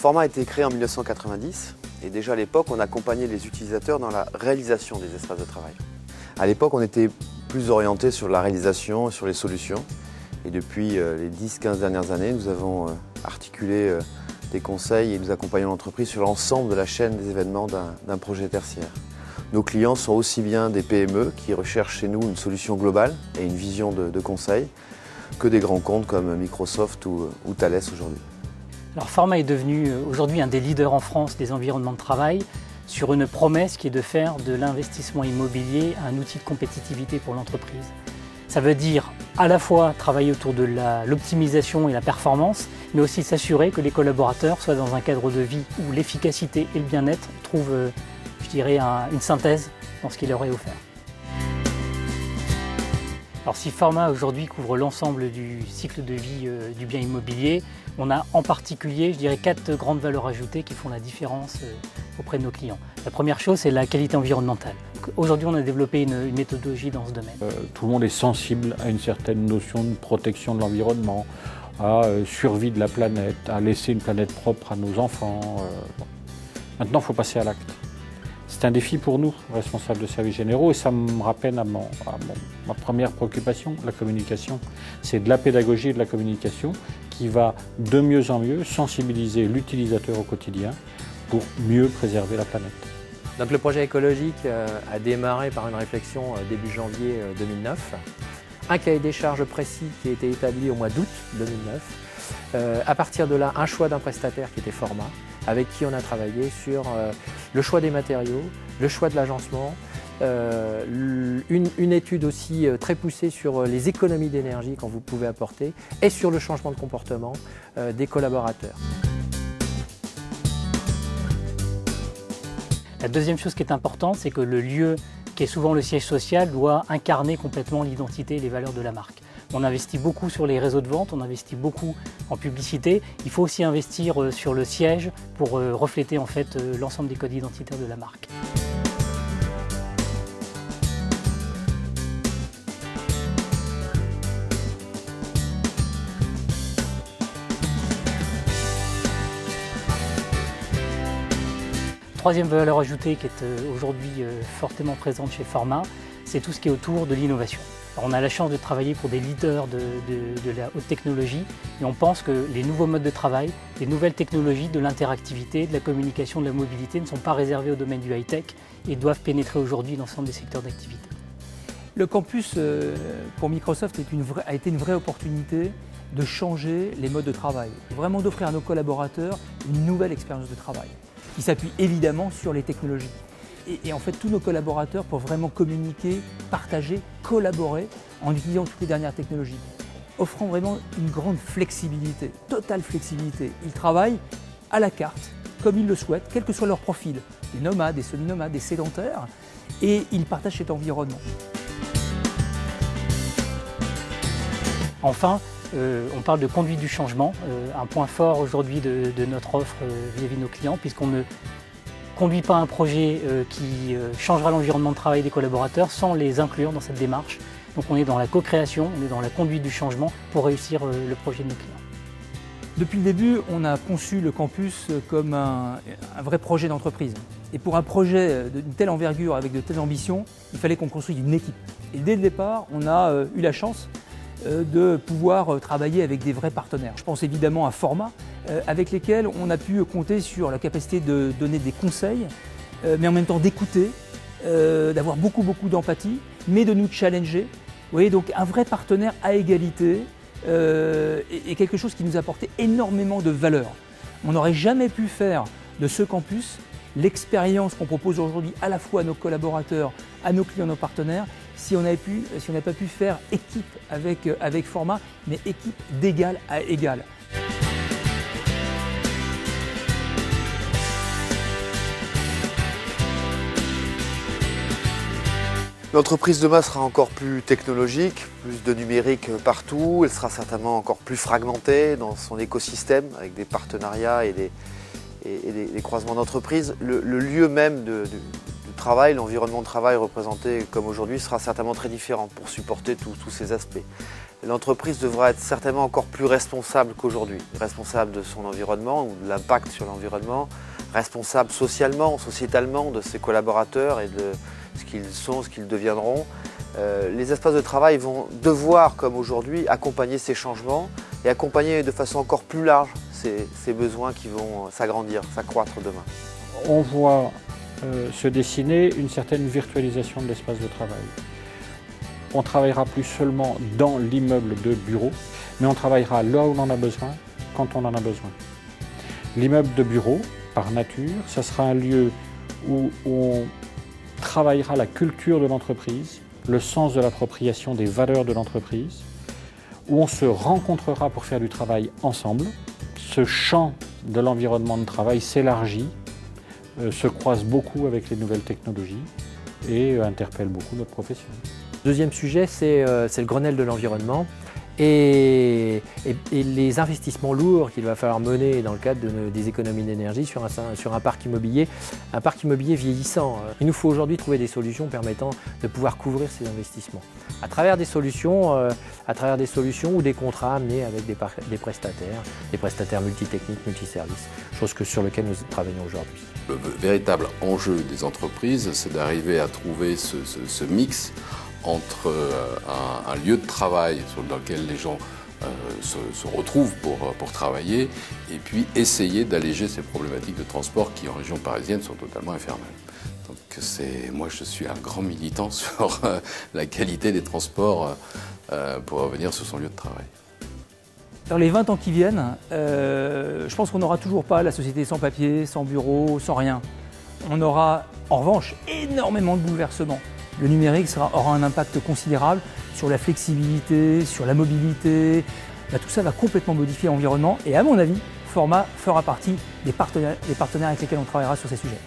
Forma a été créé en 1990 et déjà à l'époque, on accompagnait les utilisateurs dans la réalisation des espaces de travail. À l'époque, on était plus orienté sur la réalisation, sur les solutions. Et depuis les 10-15 dernières années, nous avons articulé des conseils et nous accompagnons l'entreprise sur l'ensemble de la chaîne des événements d'un projet tertiaire. Nos clients sont aussi bien des PME qui recherchent chez nous une solution globale et une vision de conseil que des grands comptes comme Microsoft ou Thales aujourd'hui. Alors Forma est devenu aujourd'hui un des leaders en France des environnements de travail sur une promesse qui est de faire de l'investissement immobilier un outil de compétitivité pour l'entreprise. Ça veut dire à la fois travailler autour de l'optimisation et la performance, mais aussi s'assurer que les collaborateurs soient dans un cadre de vie où l'efficacité et le bien-être trouvent, je dirais, une synthèse dans ce qui leur est offert. Alors si Forma aujourd'hui couvre l'ensemble du cycle de vie du bien immobilier, on a en particulier, je dirais, 4 grandes valeurs ajoutées qui font la différence auprès de nos clients. La première chose, c'est la qualité environnementale. Aujourd'hui, on a développé une méthodologie dans ce domaine. Tout le monde est sensible à une certaine notion de protection de l'environnement, à survie de la planète, à laisser une planète propre à nos enfants. Bon. Maintenant, il faut passer à l'acte. C'est un défi pour nous, responsables de services généraux, et ça me rappelle à ma première préoccupation, la communication. C'est de la pédagogie et de la communication qui va de mieux en mieux sensibiliser l'utilisateur au quotidien pour mieux préserver la planète. Donc le projet écologique a démarré par une réflexion début janvier 2009. Un cahier des charges précis qui a été établi au mois d'août 2009. À partir de là, un choix d'un prestataire qui était Forma, avec qui on a travaillé sur le choix des matériaux, le choix de l'agencement, une étude aussi très poussée sur les économies d'énergie qu'on vous pouvez apporter et sur le changement de comportement des collaborateurs. La deuxième chose qui est importante, c'est que le lieu qui est souvent le siège social doit incarner complètement l'identité et les valeurs de la marque. On investit beaucoup sur les réseaux de vente, on investit beaucoup en publicité. Il faut aussi investir sur le siège pour refléter en fait l'ensemble des codes identitaires de la marque. Troisième valeur ajoutée qui est aujourd'hui fortement présente chez Forma, c'est tout ce qui est autour de l'innovation. On a la chance de travailler pour des leaders de la haute technologie et on pense que les nouveaux modes de travail, les nouvelles technologies de l'interactivité, de la communication, de la mobilité ne sont pas réservées au domaine du high-tech et doivent pénétrer aujourd'hui l'ensemble des secteurs d'activité. Le campus pour Microsoft a été une vraie opportunité de changer les modes de travail, vraiment d'offrir à nos collaborateurs une nouvelle expérience de travail qui s'appuie évidemment sur les technologies. Et en fait, tous nos collaborateurs peuvent vraiment communiquer, partager, collaborer en utilisant toutes les dernières technologies, offrant vraiment une grande flexibilité, totale flexibilité. Ils travaillent à la carte, comme ils le souhaitent, quel que soit leur profil, des nomades, des semi-nomades, des sédentaires, et ils partagent cet environnement. Enfin, on parle de conduite du changement, un point fort aujourd'hui de notre offre vis-à-vis de nos clients, puisqu'on ne conduit pas un projet qui changera l'environnement de travail des collaborateurs sans les inclure dans cette démarche. Donc on est dans la co-création, on est dans la conduite du changement pour réussir le projet de nos clients. Depuis le début, on a conçu le campus comme un vrai projet d'entreprise. Et pour un projet d'une telle envergure, avec de telles ambitions, il fallait qu'on construise une équipe. Et dès le départ, on a eu la chance de pouvoir travailler avec des vrais partenaires. Je pense évidemment à Forma, avec lesquels on a pu compter sur la capacité de donner des conseils, mais en même temps d'écouter, d'avoir beaucoup d'empathie, mais de nous challenger. Vous voyez, donc un vrai partenaire à égalité et quelque chose qui nous apportait énormément de valeur. On n'aurait jamais pu faire de ce campus l'expérience qu'on propose aujourd'hui à la fois à nos collaborateurs, à nos clients, nos partenaires, si on n'avait pas pu faire équipe avec Forma, mais équipe d'égal à égal. L'entreprise demain sera encore plus technologique, plus de numérique partout, elle sera certainement encore plus fragmentée dans son écosystème avec des partenariats et des croisements d'entreprises. Le lieu même du travail, l'environnement de travail représenté comme aujourd'hui sera certainement très différent pour supporter tous ces aspects. l'entreprise devra être certainement encore plus responsable qu'aujourd'hui. Responsable de son environnement ou de l'impact sur l'environnement, responsable socialement, sociétalement de ses collaborateurs et de ce qu'ils sont, ce qu'ils deviendront. Les espaces de travail vont devoir, comme aujourd'hui, accompagner ces changements et accompagner de façon encore plus large ces besoins qui vont s'agrandir, s'accroître demain. On voit se dessiner une certaine virtualisation de l'espace de travail. On ne travaillera plus seulement dans l'immeuble de bureau, mais on travaillera là où on en a besoin, quand on en a besoin. L'immeuble de bureau, par nature, ça sera un lieu où on travaillera la culture de l'entreprise, le sens de l'appropriation des valeurs de l'entreprise, où on se rencontrera pour faire du travail ensemble. Ce champ de l'environnement de travail s'élargit, se croise beaucoup avec les nouvelles technologies et interpelle beaucoup notre profession. Deuxième sujet, c'est le Grenelle de l'environnement et les investissements lourds qu'il va falloir mener dans le cadre des économies d'énergie sur un parc immobilier vieillissant. Il nous faut aujourd'hui trouver des solutions permettant de pouvoir couvrir ces investissements à travers des solutions ou des contrats amenés avec des prestataires multitechniques, multiservices, chose sur laquelle nous travaillons aujourd'hui. Le véritable enjeu des entreprises, c'est d'arriver à trouver ce mix entre un lieu de travail dans lequel les gens se retrouvent pour travailler et puis essayer d'alléger ces problématiques de transport qui en région parisienne sont totalement infernales. Donc moi je suis un grand militant sur la qualité des transports pour revenir sur son lieu de travail. Dans les 20 ans qui viennent, je pense qu'on n'aura toujours pas la société sans papier, sans bureau, sans rien. On aura en revanche énormément de bouleversements. Le numérique aura un impact considérable sur la flexibilité, sur la mobilité. Tout ça va complètement modifier l'environnement et à mon avis, Forma fera partie des partenaires avec lesquels on travaillera sur ces sujets.